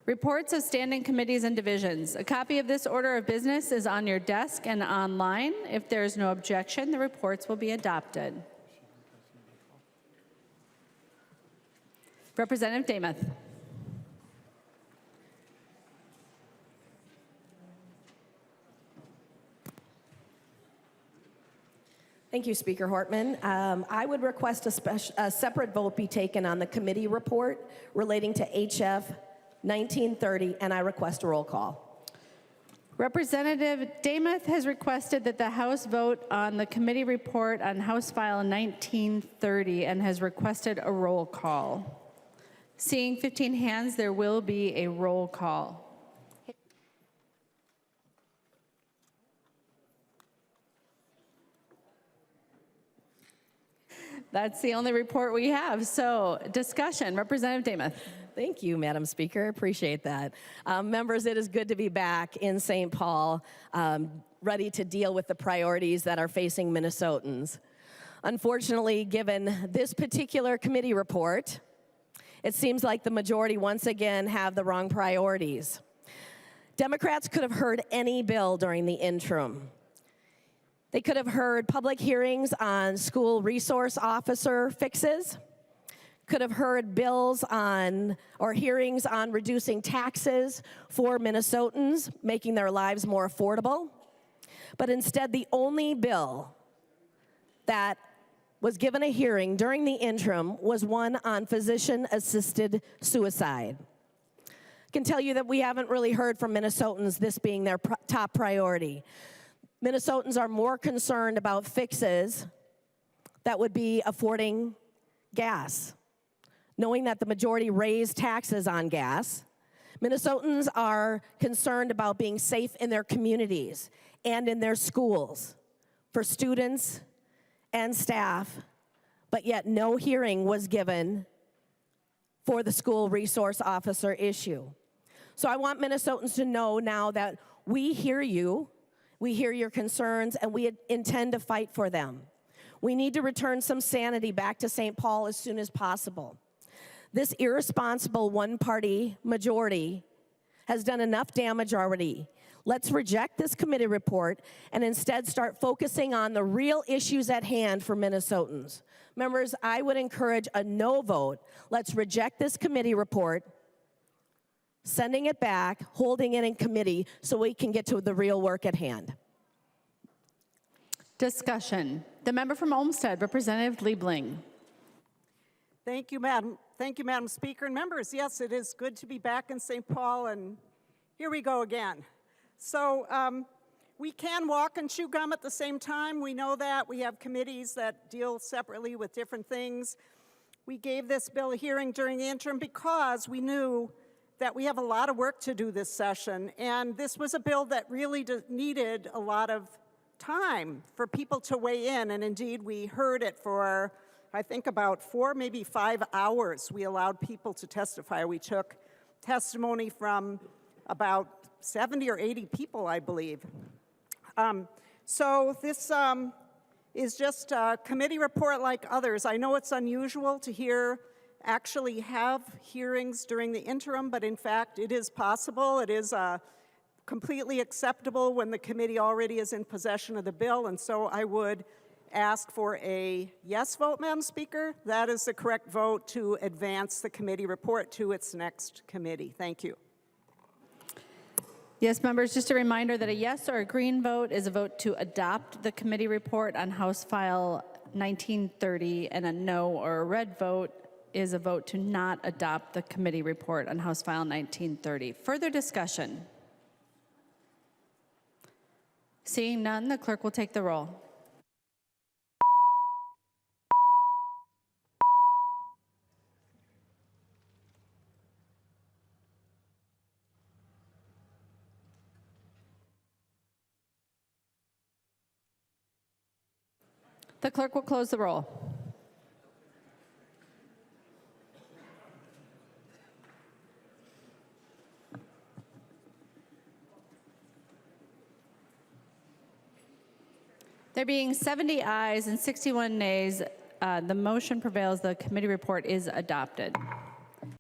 Reports of standing committees and divisions. A copy of this order of business is on your desk and online. If there is no objection, the reports will be adopted. Representative Demuth. Thank you, Speaker Hortman. I would request a separate vote be taken on the committee report relating to HF 1930, and I request a roll call. Representative Demuth has requested that the House vote on the committee report on House File 1930 and has requested a roll call. Seeing 15 hands, there will be a roll call. That's the only report we have. So, discussion. Representative Demuth. Thank you, Madam Speaker. Appreciate that. Members, it is good to be back in St. Paul, ready to deal with the priorities that are facing Minnesotans. Unfortunately, given this particular committee report, it seems like the majority once again have the wrong priorities. Democrats could have heard any bill during the interim. They could have heard public hearings on school resource officer fixes, could have heard bills on or hearings on reducing taxes for Minnesotans, making their lives more affordable. But instead, the only bill that was given a hearing during the interim was one on physician-assisted suicide. I can tell you that we haven't really heard from Minnesotans this being their top priority. Minnesotans are more concerned about fixes that would be affording gas. Knowing that the majority raised taxes on gas, Minnesotans are concerned about being safe in their communities and in their schools for students and staff, but yet no hearing was given for the school resource officer issue. So I want Minnesotans to know now that we hear you, we hear your concerns, and we intend to fight for them. We need to return some sanity back to St. Paul as soon as possible. This irresponsible one-party majority has done enough damage already. Let's reject this committee report and instead start focusing on the real issues at hand for Minnesotans. Members, I would encourage a no vote. Let's reject this committee report, sending it back, holding it in committee so we can get to the real work at hand. Discussion. The member from Olmsted, Representative Liebling. Thank you, Madam Speaker. And members, yes, it is good to be back in St. Paul, and here we go again. So we can walk and chew gum at the same time. We know that. We have committees that deal separately with different things. We gave this bill a hearing during the interim because we knew that we have a lot of work to do this session, and this was a bill that really needed a lot of time for people to weigh in, and indeed we heard it for, I think, about 4, maybe 5 hours. We allowed people to testify. We took testimony from about 70 or 80 people, I believe. So this is just a committee report like others. I know it's unusual to actually have hearings during the interim, but in fact it is possible. It is completely acceptable when the committee already is in possession of the bill, and so I would ask for a yes vote, Madam Speaker. That is the correct vote to advance the committee report to its next committee. Thank you. Yes, members, just a reminder that a yes or a green vote is a vote to adopt the committee report on House File 1930, and a no or a red vote is a vote to not adopt the committee report on House File 1930. Further discussion? Seeing none, the clerk will take the roll. The clerk will close the roll. There being 70 ayes and 61 nays, the motion prevails. The committee report is adopted.